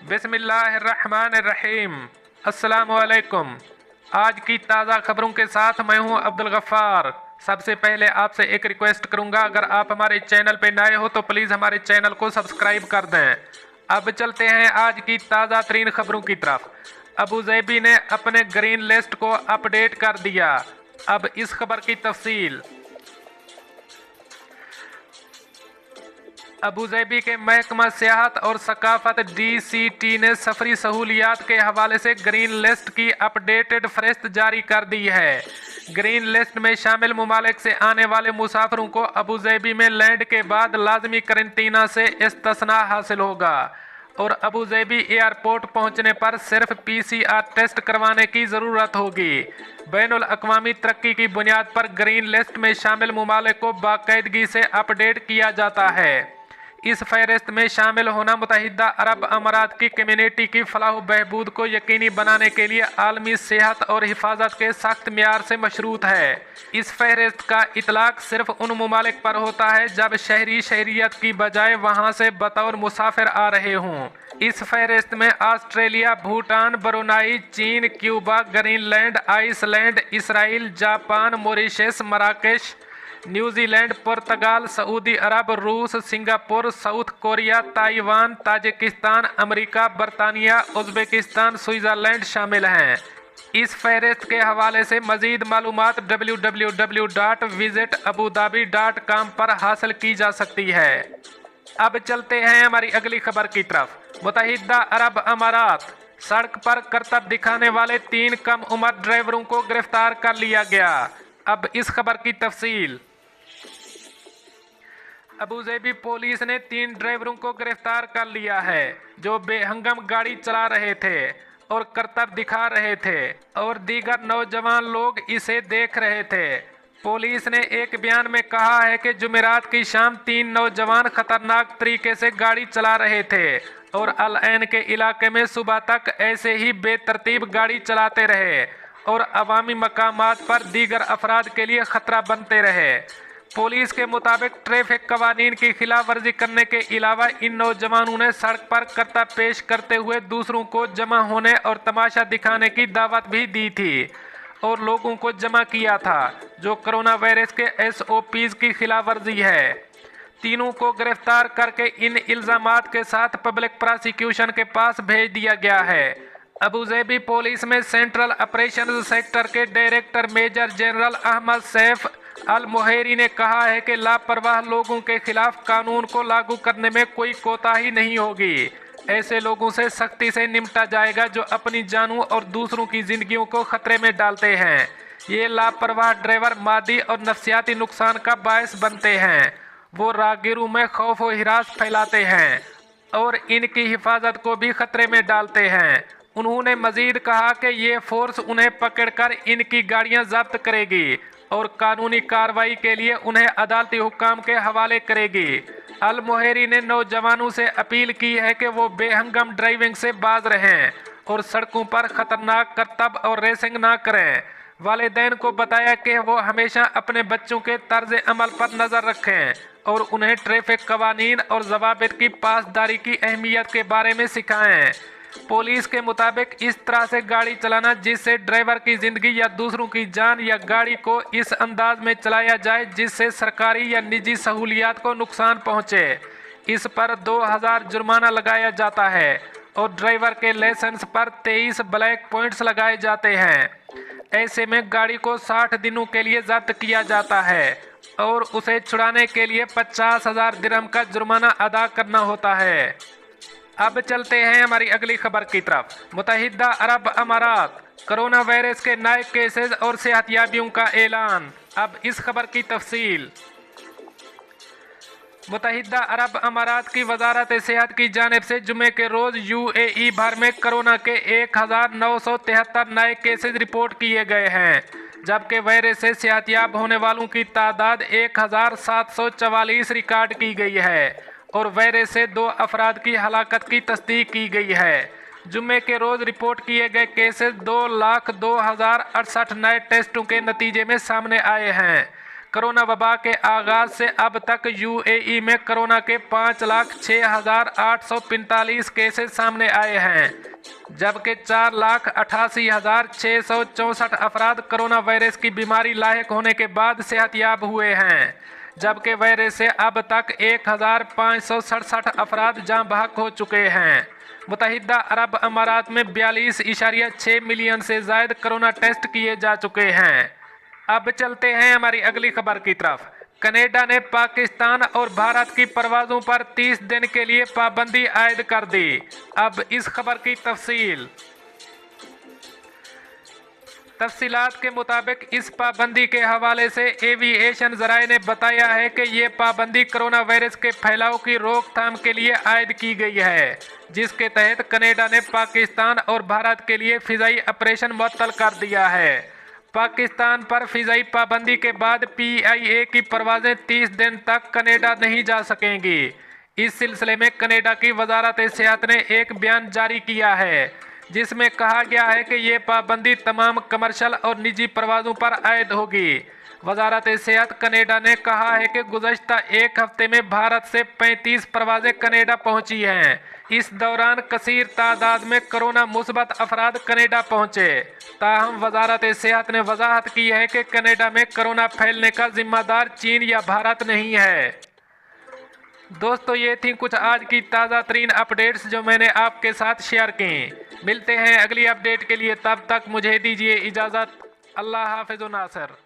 बिस्मिल्लाहिर्रहमानिर्रहीम। अस्सलामुअलैकुम। आज की ताज़ा खबरों के साथ मैं हूं अब्दुल गफ्फार। सबसे पहले आपसे एक रिक्वेस्ट करूंगा, अगर आप हमारे चैनल पे नए हो तो प्लीज़ हमारे चैनल को सब्सक्राइब कर दें। अब चलते हैं आज की ताज़ा तरीन खबरों की तरफ। अबू ज़ैबी ने अपने ग्रीन लिस्ट को अपडेट कर दिया। अब इस खबर की तफसील। अबू ज़ैबी के महकमा सियाहत और सकाफत DCT ने सफरी सहूलियात के हवाले से ग्रीन लिस्ट की अपडेटेड फहरिस्त जारी कर दी है। ग्रीन लिस्ट में शामिल मुमालिक से आने वाले मुसाफिरों को अबू ज़ैबी में लैंड के बाद लाजमी करंटीना से इस्तिस्ना हासिल होगा और अबू ज़ैबी एयरपोर्ट पहुंचने पर सिर्फ PCR टेस्ट करवाने की ज़रूरत होगी। बैनुल अक़वामी तरक्की की बुनियाद पर ग्रीन लिस्ट में शामिल मुमालिक को बाकायदगी से अपडेट किया जाता है। इस फहरिस्त में शामिल होना मुत्तहिदा अरब अमारात की कम्युनिटी की फलाह बहबूद को यकीनी बनाने के लिए आलमी सेहत और हिफाजत के सख्त मियार से मशरूत है। इस फहरिस्त का इतलाक सिर्फ उन मुमालिक पर होता है जब शहरी शहरियत की बजाय वहाँ से बतौर मुसाफिर आ रहे हों। इस फहरिस्त में ऑस्ट्रेलिया, भूटान, ब्रुनाई, चीन, Cuba, Greenland, Iceland, Israel, Japan, Mauritius, Marrakesh, New Zealand, पुर्तगाल, सऊदी अरब, रूस, Singapore, South Korea, Taiwan, Tajikistan, America, बरतानिया, उज़्बेकिस्तान, स्विट्ज़रलैंड शामिल हैं। इस फहरिस्त के हवाले से मज़ीद मालूमात www.visitabudabi.com पर हासिल की जा सकती है। अब चलते हैं हमारी अगली खबर की तरफ। मुत्तहिदा अरब अमारात, सड़क पर करतब दिखाने वाले 3 कम उम्र ड्राइवरों को गिरफ्तार कर लिया गया। अब इस खबर की तफसील। अबू ज़ैबी पुलिस ने 3 ड्राइवरों को गिरफ्तार कर लिया है जो बेहंगम गाड़ी चला रहे थे और करतब दिखा रहे थे और दीगर नौजवान लोग इसे देख रहे थे। पुलिस ने एक बयान में कहा है कि जुमेरात की शाम 3 नौजवान खतरनाक तरीके से गाड़ी चला रहे थे और अल-ऐन के इलाके में सुबह तक ऐसे ही बेतरतीब गाड़ी चलाते रहे और अवामी मकामात पर दीगर अफराद के लिए खतरा बनते रहे। पुलिस के मुताबिक ट्रैफिक कवानीन की खिलाफ वर्जी करने के अलावा इन नौजवानों ने सड़क पर कर्तव्य पेश करते हुए दूसरों को जमा होने और तमाशा दिखाने की दावत भी दी थी और लोगों को जमा किया था, जो कोरोना वायरस के SOPs की खिलाफ वर्जी है। तीनों को गिरफ्तार करके इन इल्जामात के साथ पब्लिक प्रोसिक्यूशन के पास भेज दिया गया है। अबू ज़ैबी पुलिस में सेंट्रल ऑपरेशंस सेक्टर के director major general Ahmed Saif Al Muhairi ने कहा है कि लापरवाह लोगों के खिलाफ कानून को लागू करने में कोई कोताही नहीं होगी। ऐसे लोगों से सख्ती से निपटा जाएगा जो अपनी जानों और दूसरों की जिंदगियों को खतरे में डालते हैं। ये लापरवाह ड्राइवर मादी और नफ्सियाती नुकसान का बायस बनते हैं। वो राहगीरों में खौफ व हिरास फैलाते हैं और इनकी हिफाजत को भी खतरे में डालते हैं। उन्होंने मजीद कहा कि ये फोर्स उन्हें पकड़कर इनकी गाड़ियां जब्त करेगी और कानूनी कार्रवाई के लिए उन्हें अदालती हुक्म के हवाले करेगी। अल मुहेरी ने नौजवानों से अपील की है कि वो बेहंगम ड्राइविंग से बाज रहें और सड़कों पर खतरनाक करतब और रेसिंग ना करें। वालिदैन को बताया कि वो हमेशा अपने बच्चों के तर्ज अमल पर नज़र रखें और उन्हें ट्रैफिक कवानीन और ज़वाबित की पासदारी की अहमियत के बारे में सिखाएं। पुलिस के मुताबिक इस तरह से गाड़ी चलाना जिससे ड्राइवर की ज़िंदगी या दूसरों की जान या गाड़ी को इस अंदाज में चलाया जाए जिससे सरकारी या निजी सहूलियात को नुकसान पहुंचे, इस पर 2000 जुर्माना लगाया जाता है और ड्राइवर के लाइसेंस पर 23 ब्लैक पॉइंट्स लगाए जाते हैं। ऐसे में गाड़ी को 60 दिनों के लिए जब्त किया जाता है और उसे छुड़ाने के लिए 50,000 दिरहम का जुर्माना अदा करना होता है। अब चलते हैं हमारी अगली खबर की तरफ। मुत्तहिदा अरब अमारात, कोरोना वायरस के नए केसेस और सेहतियाबियों का ऐलान। अब इस खबर की तफसील। मुत्तहिदा अरब अमारात की वजारत सेहत की जानिब से जुमे के रोज़ UAE भर में कोरोना के 1973 नए केसेस रिपोर्ट किए गए हैं, जबकि वायरस से सेहतियाब होने वालों की तादाद 1744 रिकॉर्ड की गई है और वायरस से 2 अफराद की हलाकत की तस्दीक की गई है। जुम्मे के रोज़ रिपोर्ट किए गए केसेस 2,02,068 नए टेस्टों के नतीजे में सामने आए हैं। कोरोना वबा के आगाज से अब तक यूएई में कोरोना के 5,06,845 केसेस सामने आए हैं, जबकि 4,88,664 अफराद कोरोना वायरस की बीमारी लायक होने के बाद सेहतयाब हुए हैं, जबकि वायरस से अब तक 1,567 अफराद जाँ बहक हो चुके हैं। मुत्तहिदा अरब अमारात में 42.6 मिलियन से ज़ायद कोरोना टेस्ट किए जा चुके हैं। अब चलते हैं हमारी अगली खबर की तरफ। कनाडा ने पाकिस्तान और भारत की परवाज़ों पर 30 दिन के लिए पाबंदी आयद कर दी। अब इस खबर की तफसीलात के मुताबिक इस पाबंदी के हवाले से एविएशन ज़राए ने बताया है कि ये पाबंदी कोरोना वायरस के फैलाव की रोकथाम के लिए आयद की गई है, जिसके तहत कनाडा ने पाकिस्तान और भारत के लिए फ़िज़ाई ऑपरेशन मुअत्तल कर दिया है। पाकिस्तान पर फ़िज़ाई पाबंदी के बाद PIA की परवाज़ें 30 दिन तक कनाडा नहीं जा सकेंगी। इस सिलसिले में कनाडा की वजारत सेहत ने एक बयान जारी किया है, जिसमें कहा गया है कि ये पाबंदी तमाम कमर्शियल और निजी परवाज़ों पर आयद होगी। वजारत सेहत कनाडा ने कहा है कि गुज़श्ता एक हफ्ते में भारत से 35 परवाज़ें कनाडा पहुंची हैं। इस दौरान कसीर तादाद में कोरोना मुस्बत अफराद कनाडा पहुंचे। ताहम वजारत सेहत ने वजाहत की है कि कनाडा में कोरोना फैलने का जिम्मेदार चीन या भारत नहीं है। दोस्तों, ये थी कुछ आज की ताज़ा तरीन अपडेट्स जो मैंने आपके साथ शेयर की। मिलते हैं अगली अपडेट के लिए, तब तक मुझे दीजिए इजाज़त। अल्लाह हाफ़िज़ नासर।